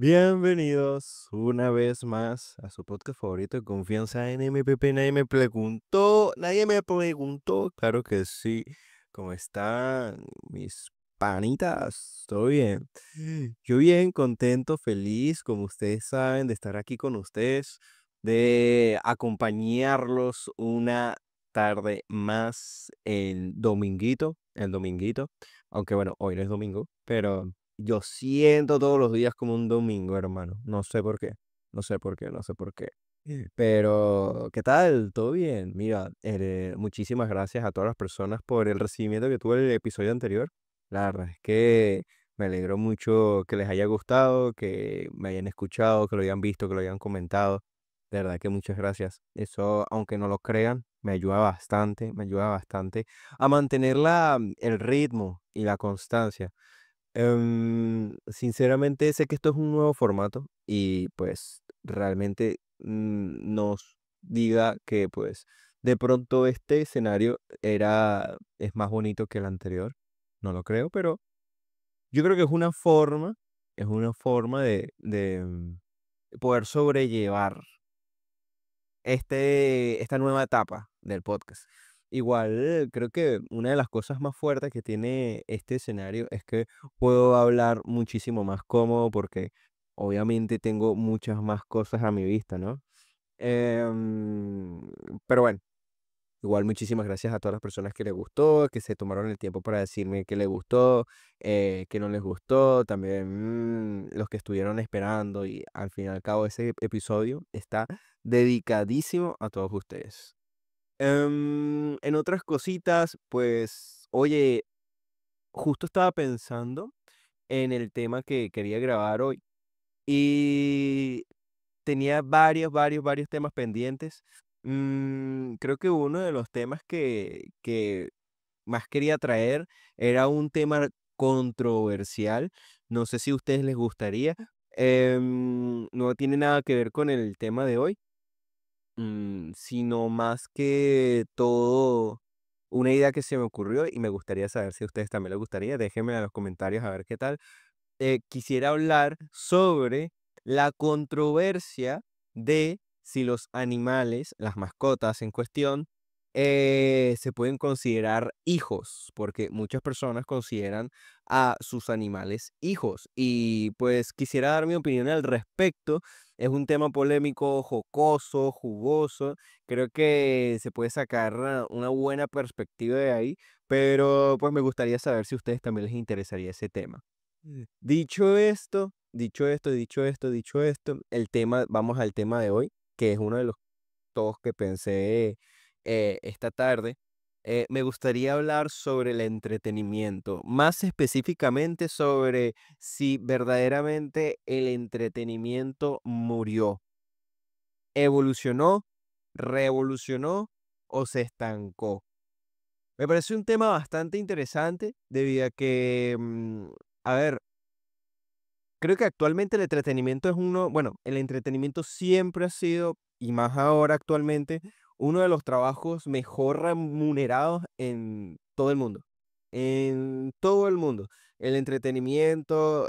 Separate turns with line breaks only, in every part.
Bienvenidos una vez más a su podcast favorito de confianza NMPP. Nadie me preguntó, claro que sí. ¿Cómo están mis panitas? ¿Todo bien? Yo bien, contento, feliz, como ustedes saben, de estar aquí con ustedes, de acompañarlos una tarde más el dominguito, aunque bueno, hoy no es domingo, pero yo siento todos los días como un domingo, hermano. No sé por qué. No sé por qué, no sé por qué. Pero, ¿qué tal? ¿Todo bien? Mira, muchísimas gracias a todas las personas por el recibimiento que tuve en el episodio anterior. La verdad es que me alegro mucho que les haya gustado, que me hayan escuchado, que lo hayan visto, que lo hayan comentado. De verdad que muchas gracias. Eso, aunque no lo crean, me ayuda bastante a mantener el ritmo y la constancia. Sinceramente sé que esto es un nuevo formato y pues realmente nos diga que pues de pronto este escenario es más bonito que el anterior. No lo creo, pero yo creo que es una forma de poder sobrellevar esta nueva etapa del podcast. Igual, creo que una de las cosas más fuertes que tiene este escenario es que puedo hablar muchísimo más cómodo porque obviamente tengo muchas más cosas a mi vista, ¿no? Em, pero bueno, igual muchísimas gracias a todas las personas que les gustó, que se tomaron el tiempo para decirme que les gustó, que no les gustó, también los que estuvieron esperando y al fin y al cabo ese episodio está dedicadísimo a todos ustedes. En otras cositas, pues, oye, justo estaba pensando en el tema que quería grabar hoy y tenía varios temas pendientes. Creo que uno de los temas que más quería traer era un tema controversial. No sé si a ustedes les gustaría. No tiene nada que ver con el tema de hoy, sino más que todo una idea que se me ocurrió y me gustaría saber si a ustedes también les gustaría. Déjenme en los comentarios a ver qué tal. Quisiera hablar sobre la controversia de si los animales, las mascotas en cuestión, se pueden considerar hijos, porque muchas personas consideran a sus animales hijos. Y pues quisiera dar mi opinión al respecto. Es un tema polémico, jocoso, jugoso. Creo que se puede sacar una buena perspectiva de ahí, pero pues me gustaría saber si a ustedes también les interesaría ese tema. Dicho esto, vamos al tema de hoy, que es uno de los todos que pensé esta tarde. Me gustaría hablar sobre el entretenimiento, más específicamente sobre si verdaderamente el entretenimiento murió, evolucionó, revolucionó o se estancó. Me parece un tema bastante interesante debido a que, a ver, creo que actualmente el entretenimiento es bueno, el entretenimiento siempre ha sido, y más ahora actualmente, uno de los trabajos mejor remunerados en todo el mundo. En todo el mundo. El entretenimiento,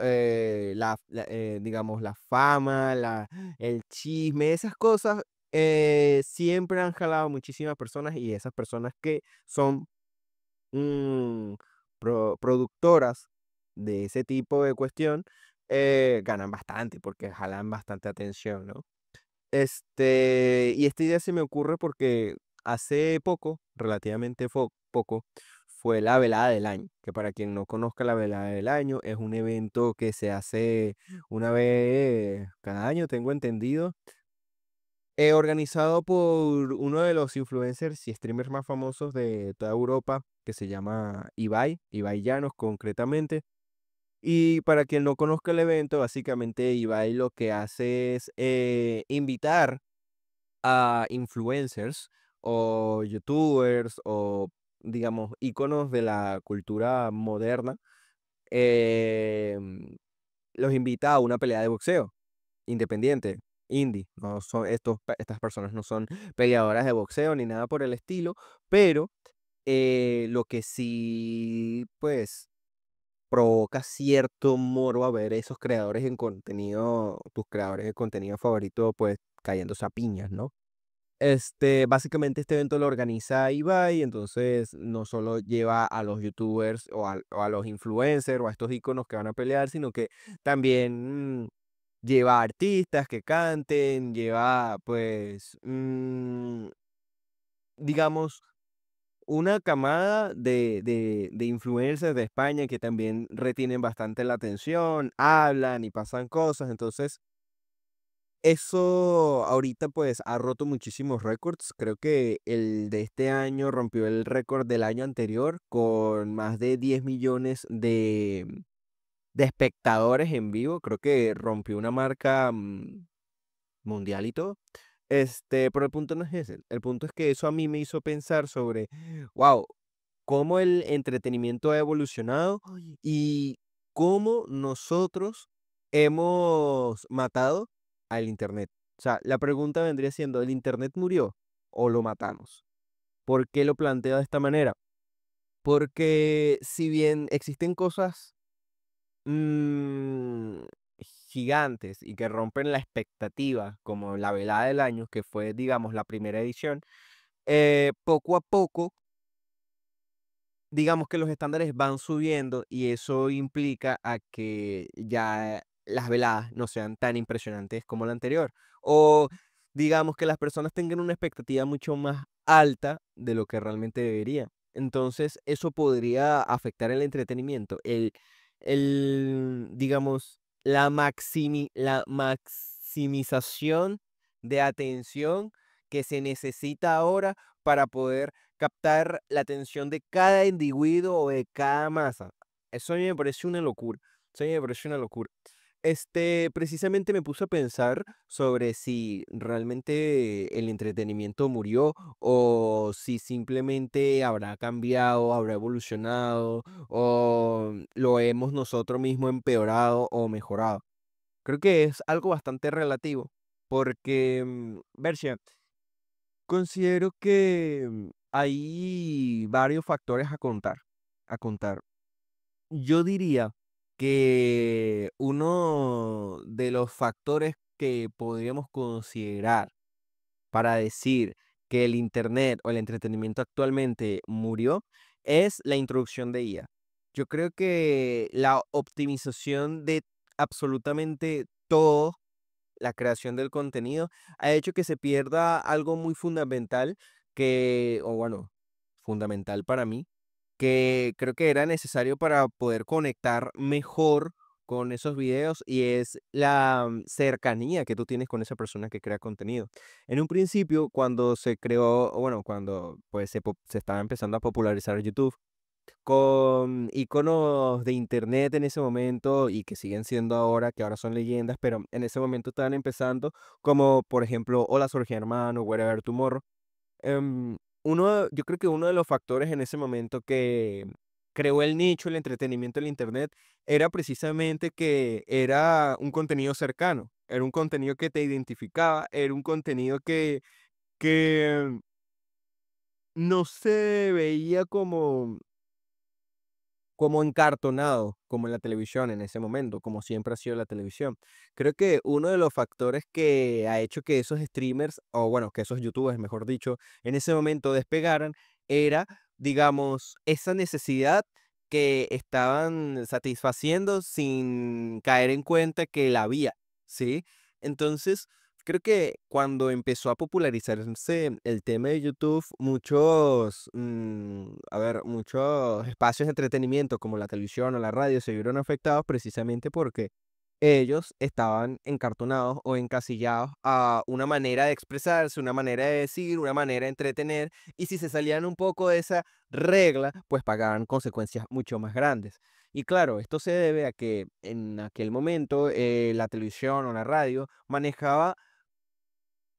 digamos, la fama, el chisme, esas cosas siempre han jalado a muchísimas personas y esas personas que son mm, productoras de ese tipo de cuestión, ganan bastante porque jalan bastante atención, ¿no? Y esta idea se me ocurre porque hace poco, relativamente poco, fue la velada del año, que para quien no conozca la velada del año, es un evento que se hace una vez cada año, tengo entendido, organizado por uno de los influencers y streamers más famosos de toda Europa, que se llama Ibai Llanos concretamente. Y para quien no conozca el evento, básicamente Ibai lo que hace es invitar a influencers o youtubers o, digamos, íconos de la cultura moderna. Los invita a una pelea de boxeo independiente, indie. No son estas personas no son peleadoras de boxeo ni nada por el estilo, pero lo que sí, pues, provoca cierto morbo a ver esos creadores en contenido, tus creadores de contenido favorito, pues cayéndose a piñas, ¿no? Básicamente este evento lo organiza Ibai, entonces no solo lleva a los youtubers o a los influencers o a estos iconos que van a pelear, sino que también lleva artistas que canten, lleva pues, digamos, una camada de influencers de España que también retienen bastante la atención, hablan y pasan cosas, entonces eso ahorita pues ha roto muchísimos récords. Creo que el de este año rompió el récord del año anterior con más de 10 millones de espectadores en vivo. Creo que rompió una marca mundial y todo. Pero el punto no es ese. El punto es que eso a mí me hizo pensar sobre, wow, cómo el entretenimiento ha evolucionado y cómo nosotros hemos matado al Internet. O sea, la pregunta vendría siendo, ¿el Internet murió o lo matamos? ¿Por qué lo planteo de esta manera? Porque si bien existen cosas mm, gigantes y que rompen la expectativa, como la velada del año, que fue, digamos, la primera edición, poco a poco digamos que los estándares van subiendo y eso implica a que ya las veladas no sean tan impresionantes como la anterior. O digamos que las personas tengan una expectativa mucho más alta de lo que realmente debería. Entonces, eso podría afectar el entretenimiento. Digamos, la maximización de atención que se necesita ahora para poder captar la atención de cada individuo o de cada masa. Eso a mí me parece una locura. Eso a mí me parece una locura. Precisamente me puse a pensar sobre si realmente el entretenimiento murió o si simplemente habrá cambiado, habrá evolucionado o lo hemos nosotros mismos empeorado o mejorado. Creo que es algo bastante relativo porque, Bercia, considero que hay varios factores a contar. Yo diría que uno de los factores que podríamos considerar para decir que el Internet o el entretenimiento actualmente murió es la introducción de IA. Yo creo que la optimización de absolutamente todo la creación del contenido ha hecho que se pierda algo muy fundamental o bueno, fundamental para mí, que creo que era necesario para poder conectar mejor con esos videos y es la cercanía que tú tienes con esa persona que crea contenido. En un principio, cuando se creó, o bueno, cuando pues se estaba empezando a popularizar YouTube, con iconos de internet en ese momento y que siguen siendo ahora, que ahora son leyendas, pero en ese momento estaban empezando, como por ejemplo, Hola Soy Germán o Wherever Tomorrow. Yo creo que uno de los factores en ese momento que creó el nicho, el entretenimiento en internet, era precisamente que era un contenido cercano, era un contenido que te identificaba, era un contenido que no se veía como encartonado, como en la televisión en ese momento, como siempre ha sido la televisión. Creo que uno de los factores que ha hecho que esos streamers, o bueno, que esos youtubers, mejor dicho, en ese momento despegaran, era, digamos, esa necesidad que estaban satisfaciendo sin caer en cuenta que la había, ¿sí? Entonces, creo que cuando empezó a popularizarse el tema de YouTube, muchos espacios de entretenimiento como la televisión o la radio se vieron afectados precisamente porque ellos estaban encartonados o encasillados a una manera de expresarse, una manera de decir, una manera de entretener, y si se salían un poco de esa regla, pues pagaban consecuencias mucho más grandes. Y claro, esto se debe a que en aquel momento la televisión o la radio manejaba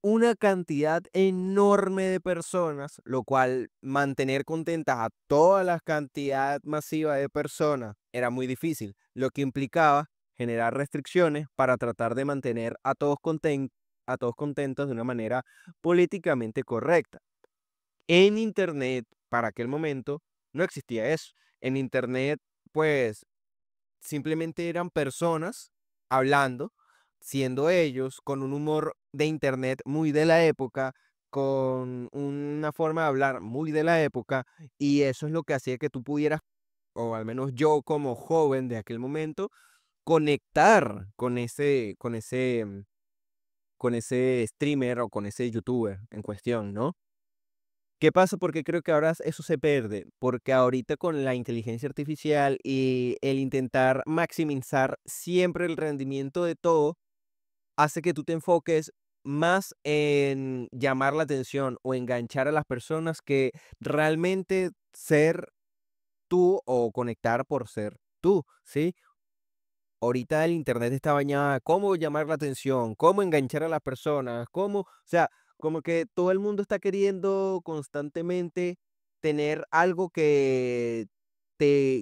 una cantidad enorme de personas, lo cual mantener contentas a toda la cantidad masiva de personas era muy difícil, lo que implicaba generar restricciones para tratar de mantener a todos contentos de una manera políticamente correcta. En Internet, para aquel momento, no existía eso. En Internet, pues simplemente eran personas hablando, siendo ellos, con un humor de internet muy de la época, con una forma de hablar muy de la época, y eso es lo que hacía que tú pudieras, o al menos yo como joven de aquel momento, conectar con ese streamer o con ese youtuber en cuestión, ¿no? ¿Qué pasa? Porque creo que ahora eso se pierde, porque ahorita con la inteligencia artificial y el intentar maximizar siempre el rendimiento de todo, hace que tú te enfoques más en llamar la atención o enganchar a las personas que realmente ser tú o conectar por ser tú, ¿sí? Ahorita el internet está bañada, cómo llamar la atención, cómo enganchar a las personas, cómo, o sea, como que todo el mundo está queriendo constantemente tener algo que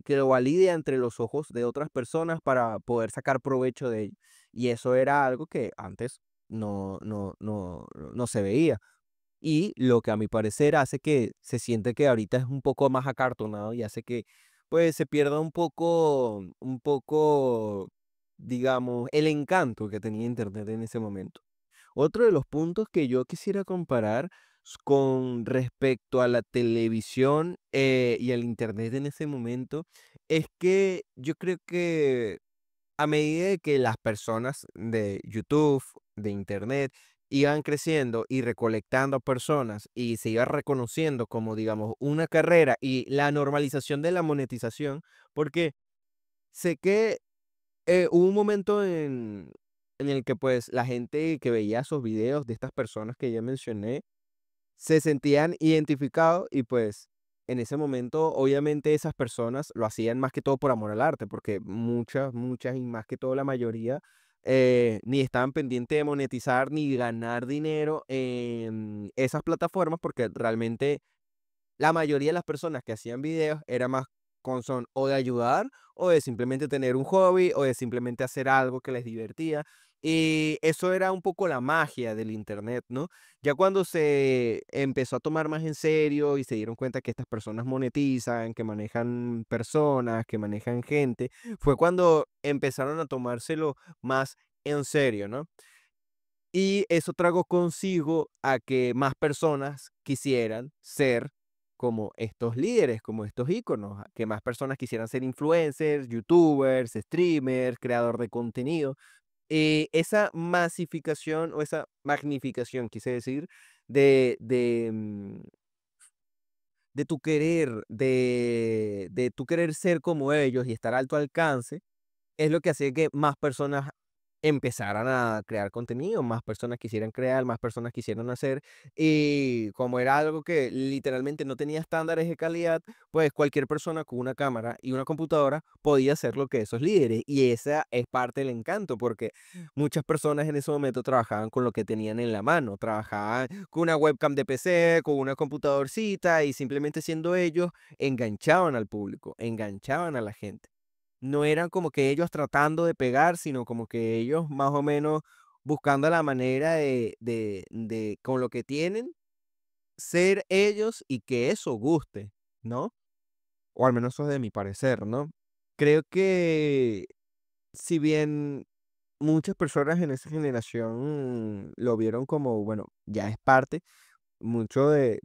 lo valide entre los ojos de otras personas para poder sacar provecho de ello. Y eso era algo que antes no se veía. Y lo que a mi parecer hace que se siente que ahorita es un poco más acartonado y hace que, pues, se pierda un poco, digamos, el encanto que tenía Internet en ese momento. Otro de los puntos que yo quisiera comparar con respecto a la televisión, y al Internet en ese momento, es que yo creo que a medida de que las personas de YouTube, de Internet, iban creciendo y recolectando personas y se iba reconociendo como, digamos, una carrera y la normalización de la monetización, porque sé que hubo un momento en el que pues la gente que veía esos videos de estas personas que ya mencioné, se sentían identificados y pues en ese momento obviamente esas personas lo hacían más que todo por amor al arte, porque muchas y más que todo la mayoría ni estaban pendientes de monetizar ni ganar dinero en esas plataformas porque realmente la mayoría de las personas que hacían videos era más con son o de ayudar, o de simplemente tener un hobby, o de simplemente hacer algo que les divertía. Y eso era un poco la magia del internet, ¿no? Ya cuando se empezó a tomar más en serio y se dieron cuenta que estas personas monetizan, que manejan personas, que manejan gente, fue cuando empezaron a tomárselo más en serio, ¿no? Y eso trajo consigo a que más personas quisieran ser como estos líderes, como estos íconos, a que más personas quisieran ser influencers, youtubers, streamers, creador de contenido. Esa masificación o esa magnificación, quise decir, de tu querer, de tu querer ser como ellos y estar a alto alcance, es lo que hacía que más personas empezaran a crear contenido, más personas quisieran crear, más personas quisieran hacer. Y como era algo que literalmente no tenía estándares de calidad, pues cualquier persona con una cámara y una computadora podía hacer lo que esos líderes. Y esa es parte del encanto, porque muchas personas en ese momento trabajaban con lo que tenían en la mano, trabajaban con una webcam de PC, con una computadorcita y simplemente siendo ellos, enganchaban al público, enganchaban a la gente. No eran como que ellos tratando de pegar, sino como que ellos más o menos buscando la manera de con lo que tienen, ser ellos y que eso guste, ¿no? O al menos eso es de mi parecer, ¿no? Creo que si bien muchas personas en esa generación lo vieron como, bueno, ya es parte, mucho de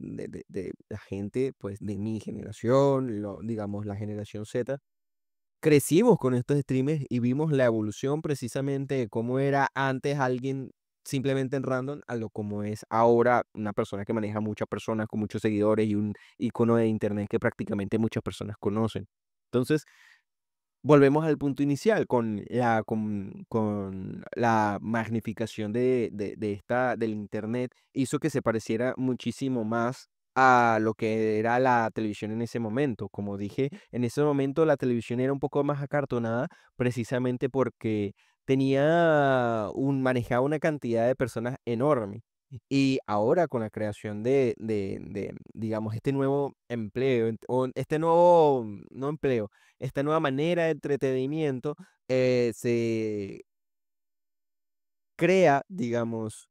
la gente, pues, de mi generación, digamos, la generación Z, crecimos con estos streamers y vimos la evolución precisamente de cómo era antes alguien simplemente en random a lo como es ahora una persona que maneja muchas personas con muchos seguidores y un icono de internet que prácticamente muchas personas conocen. Entonces, volvemos al punto inicial con la magnificación del Internet, hizo que se pareciera muchísimo más a lo que era la televisión en ese momento. Como dije, en ese momento la televisión era un poco más acartonada, precisamente porque manejaba una cantidad de personas enorme. Y ahora con la creación digamos, este nuevo empleo, o este nuevo, no empleo, esta nueva manera de entretenimiento, se crea, digamos,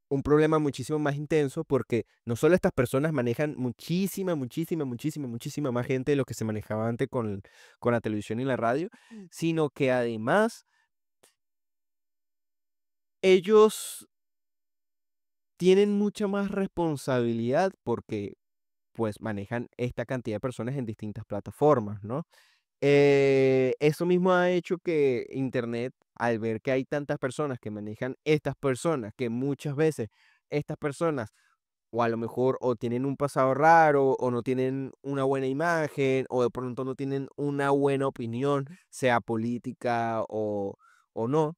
un problema muchísimo más intenso porque no solo estas personas manejan muchísima más gente de lo que se manejaba antes con la televisión y la radio, sino que además ellos tienen mucha más responsabilidad porque pues manejan esta cantidad de personas en distintas plataformas, ¿no? Eso mismo ha hecho que Internet, al ver que hay tantas personas que manejan estas personas, que muchas veces estas personas o a lo mejor o tienen un pasado raro o no tienen una buena imagen o de pronto no tienen una buena opinión, sea política o no,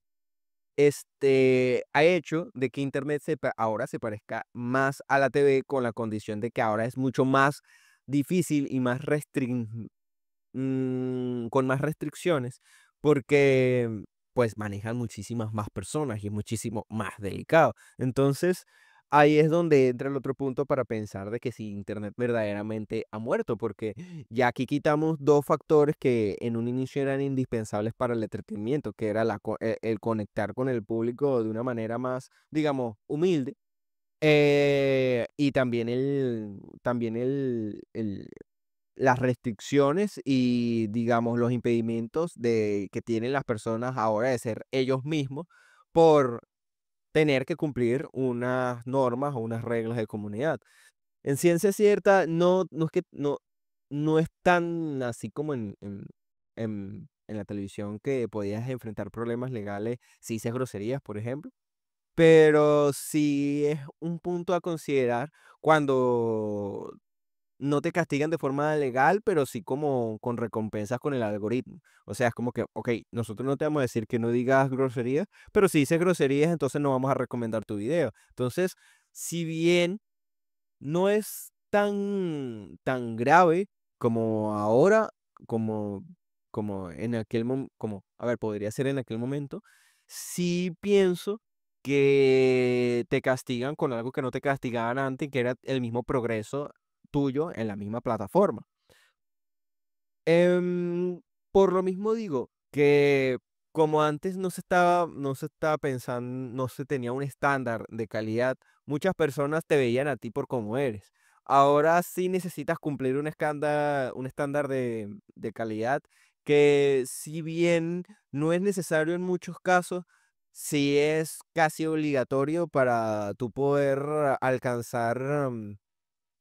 ha hecho de que Internet ahora se parezca más a la TV con la condición de que ahora es mucho más difícil y más con más restricciones, porque, pues, manejan muchísimas más personas y es muchísimo más delicado. Entonces, ahí es donde entra el otro punto para pensar de que si Internet verdaderamente ha muerto, porque ya aquí quitamos 2 factores que en un inicio eran indispensables para el entretenimiento, que era el conectar con el público de una manera más, digamos, humilde, y también las restricciones y, digamos, los impedimentos que tienen las personas ahora de ser ellos mismos por tener que cumplir unas normas o unas reglas de comunidad. En ciencia cierta, no es tan así como en la televisión que podías enfrentar problemas legales si dices groserías, por ejemplo, pero sí es un punto a considerar cuando no te castigan de forma legal, pero sí como con recompensas con el algoritmo. O sea, es como que, okey, nosotros no te vamos a decir que no digas groserías, pero si dices groserías, entonces no vamos a recomendar tu video. Entonces, si bien no es tan grave como ahora, como como en aquel a ver, podría ser en aquel momento, sí pienso que te castigan con algo que no te castigaban antes, que era el mismo progreso tuyo en la misma plataforma. Em, por lo mismo digo que como antes no se estaba pensando, no se tenía un estándar de calidad, muchas personas te veían a ti por cómo eres. Ahora sí necesitas cumplir un estándar de calidad que si bien no es necesario en muchos casos, sí es casi obligatorio para tú poder alcanzar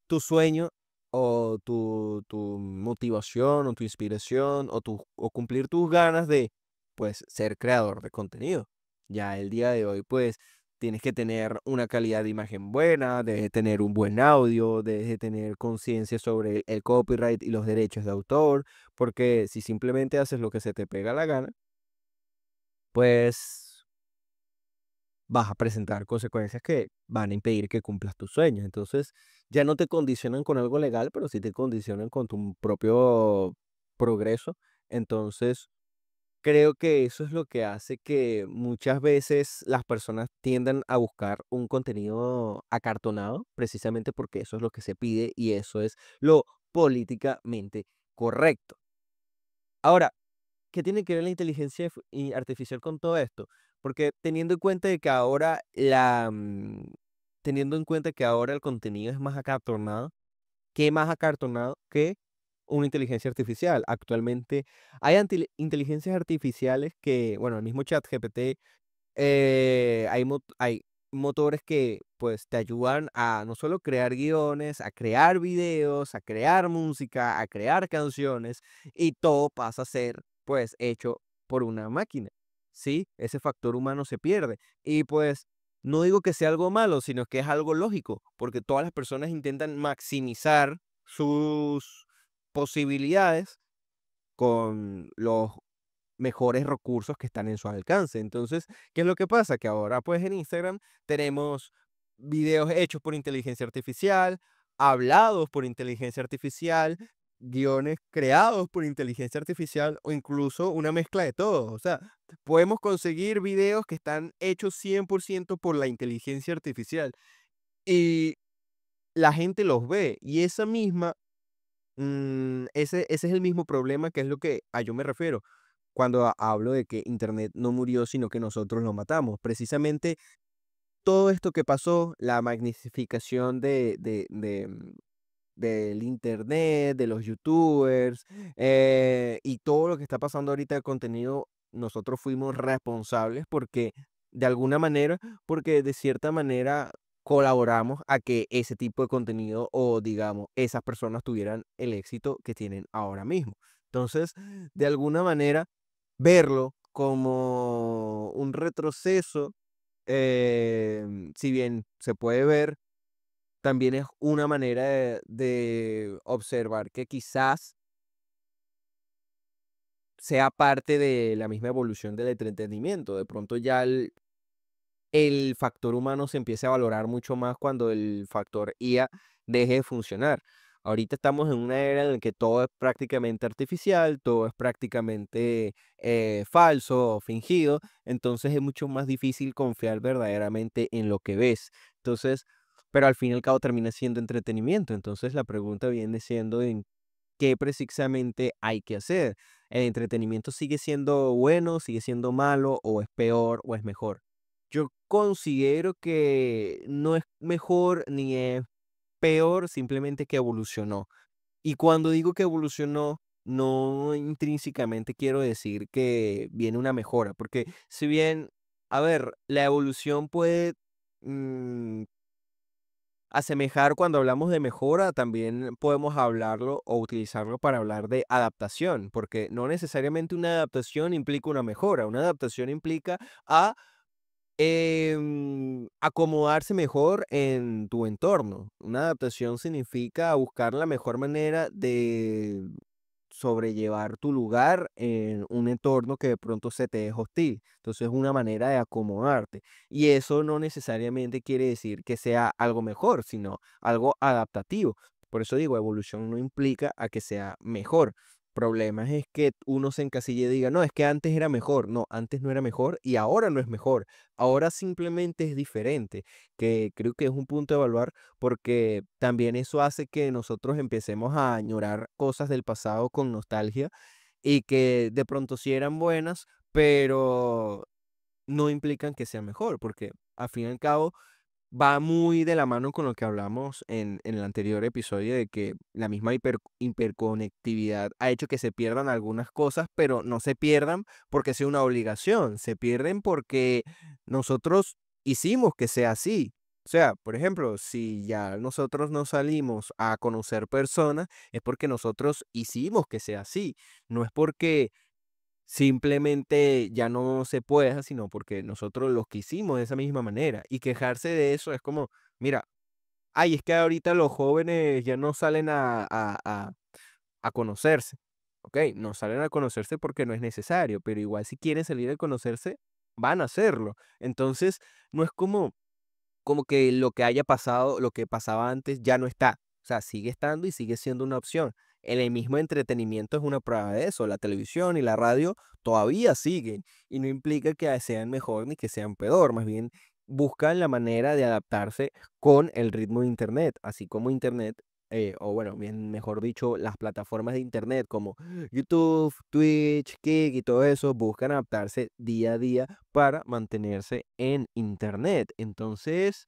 tu sueño o tu motivación o tu inspiración o cumplir tus ganas de, pues, ser creador de contenido. Ya el día de hoy, pues, tienes que tener una calidad de imagen buena, debes de tener un buen audio, debes de tener conciencia sobre el copyright y los derechos de autor, porque si simplemente haces lo que se te pega la gana, pues vas a presentar consecuencias que van a impedir que cumplas tus sueños. Entonces, ya no te condicionan con algo legal, pero sí te condicionan con tu propio progreso. Entonces, creo que eso es lo que hace que muchas veces las personas tiendan a buscar un contenido acartonado, precisamente porque eso es lo que se pide y eso es lo políticamente correcto. Ahora, ¿qué tiene que ver la artificial con todo esto? Porque teniendo en cuenta que ahora el contenido es más acartonado, ¿qué más acartonado que una inteligencia artificial? Actualmente hay inteligencias artificiales que, bueno, el mismo ChatGPT, hay motores que, pues, te ayudan a no solo crear guiones, a crear videos, a crear música, a crear canciones, y todo pasa a ser, pues, hecho por una máquina, ¿sí? Ese factor humano se pierde. Y, pues, no digo que sea algo malo, sino que es algo lógico, porque todas las personas intentan maximizar sus posibilidades con los mejores recursos que están en su alcance. Entonces, ¿qué es lo que pasa? Que ahora, pues, en Instagram tenemos videos hechos por inteligencia artificial, hablados por inteligencia artificial, guiones creados por inteligencia artificial o incluso una mezcla de todo. O sea, podemos conseguir videos que están hechos 100% por la inteligencia artificial y la gente los ve. Y ese es el mismo problema que es lo que a yo me refiero cuando hablo de que Internet no murió, sino que nosotros lo matamos. Precisamente todo esto que pasó, la magnificación del internet, de los youtubers, y todo lo que está pasando ahorita de contenido, nosotros fuimos responsables porque, de alguna manera, porque de cierta manera colaboramos a que ese tipo de contenido o, digamos, esas personas tuvieran el éxito que tienen ahora mismo. Entonces, de alguna manera, verlo como un retroceso, si bien se puede ver, también es una manera de observar que quizás sea parte de la misma evolución del entretenimiento. De pronto ya el factor humano se empiece a valorar mucho más cuando el factor IA deje de funcionar. Ahorita estamos en una era en la que todo es prácticamente artificial, todo es prácticamente falso o fingido, entonces es mucho más difícil confiar verdaderamente en lo que ves. Entonces, pero al fin y al cabo termina siendo entretenimiento. Entonces la pregunta viene siendo en qué precisamente hay que hacer. ¿El entretenimiento sigue siendo bueno, sigue siendo malo, o es peor, o es mejor? Yo considero que no es mejor ni es peor, simplemente que evolucionó. Y cuando digo que evolucionó, no intrínsecamente quiero decir que viene una mejora, porque si bien, a ver, la evolución puede mm, asemejar cuando hablamos de mejora, también podemos hablarlo o utilizarlo para hablar de adaptación, porque no necesariamente una adaptación implica una mejora, una adaptación implica a acomodarse mejor en tu entorno. Una adaptación significa buscar la mejor manera de sobrellevar tu lugar en un entorno que de pronto se te es hostil. Entonces, es una manera de acomodarte. Y eso no necesariamente quiere decir que sea algo mejor, sino algo adaptativo. Por eso digo, evolución no implica a que sea mejor. Problemas es que uno se encasille y diga, no, es que antes era mejor. No, antes no era mejor y ahora no es mejor. Ahora simplemente es diferente, que creo que es un punto a evaluar porque también eso hace que nosotros empecemos a añorar cosas del pasado con nostalgia y que de pronto sí eran buenas, pero no implican que sea mejor, porque al fin y al cabo va muy de la mano con lo que hablamos en el anterior episodio de que la misma hiperconectividad ha hecho que se pierdan algunas cosas, pero no se pierdan porque sea una obligación, se pierden porque nosotros hicimos que sea así. O sea, por ejemplo, si ya nosotros no salimos a conocer personas, es porque nosotros hicimos que sea así, no es porque simplemente ya no se pueda, sino porque nosotros los quisimos de esa misma manera. Y quejarse de eso es como, mira, ay, es que ahorita los jóvenes ya no salen a conocerse. Ok, no salen a conocerse porque no es necesario, pero igual si quieren salir a conocerse, van a hacerlo. Entonces, no es como que lo que haya pasado, lo que pasaba antes ya no está. O sea, sigue estando y sigue siendo una opción. El mismo entretenimiento es una prueba de eso. La televisión y la radio todavía siguen y no implica que sean mejor ni que sean peor. Más bien buscan la manera de adaptarse con el ritmo de Internet, así como Internet, o bueno, bien mejor dicho, las plataformas de Internet como YouTube, Twitch, Kick y todo eso buscan adaptarse día a día para mantenerse en Internet. Entonces,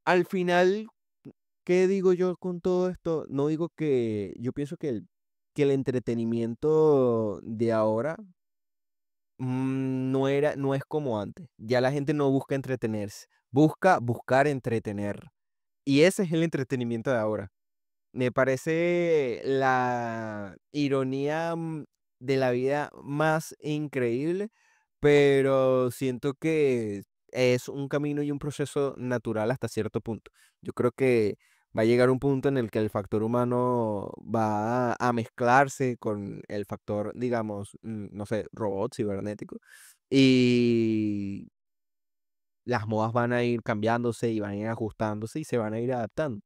al final, ¿qué digo yo con todo esto? No digo que yo pienso que el entretenimiento de ahora no es como antes. Ya la gente no busca entretenerse, busca buscar entretener. Y ese es el entretenimiento de ahora. Me parece la ironía, de la vida más increíble, pero siento que es un camino y un proceso natural hasta cierto punto. Yo creo que va a llegar un punto en el que el factor humano va a mezclarse con el factor, digamos, no sé, robot cibernético, y las modas van a ir cambiándose y van a ir ajustándose y se van a ir adaptando.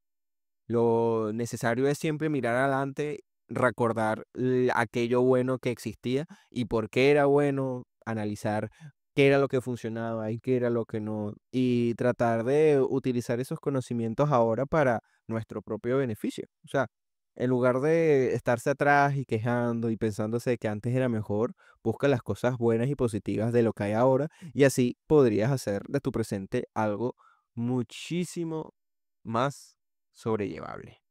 Lo necesario es siempre mirar adelante, recordar aquello bueno que existía y por qué era bueno, analizar qué era lo que funcionaba y qué era lo que no, y tratar de utilizar esos conocimientos ahora para nuestro propio beneficio. O sea, En lugar de estarse atrás y quejando y pensándose que antes era mejor, busca las cosas buenas y positivas de lo que hay ahora y así podrías hacer de tu presente algo muchísimo más sobrellevable.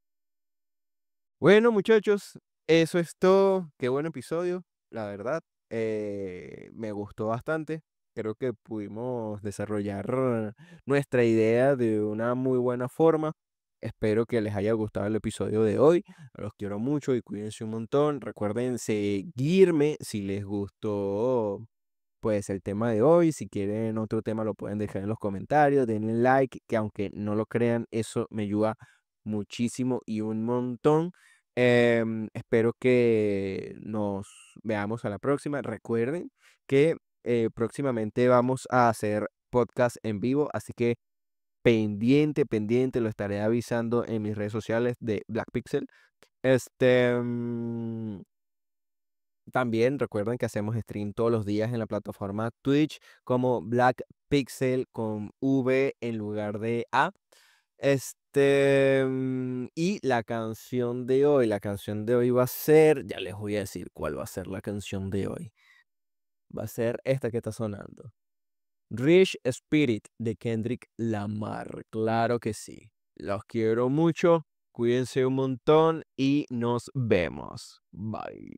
Bueno, muchachos, eso es todo. Qué buen episodio, la verdad. Me gustó bastante. Creo que pudimos desarrollar nuestra idea de una muy buena forma. Espero que les haya gustado el episodio de hoy. Los quiero mucho y cuídense un montón. Recuerden seguirme si les gustó pues el tema de hoy. Si quieren otro tema lo pueden dejar en los comentarios, denle like, que aunque no lo crean, eso me ayuda muchísimo y un montón. Espero que nos veamos a la próxima. Recuerden que próximamente vamos a hacer podcast en vivo, así que pendiente, lo estaré avisando en mis redes sociales de Black Pixel. Este, también recuerden que hacemos stream todos los días en la plataforma Twitch como Black Pixel con V en lugar de A. Y la canción de hoy va a ser, ya les voy a decir cuál va a ser la canción de hoy. Va a ser esta que está sonando. Rich Spirit de Kendrick Lamar. Claro que sí. Los quiero mucho. Cuídense un montón y nos vemos. Bye.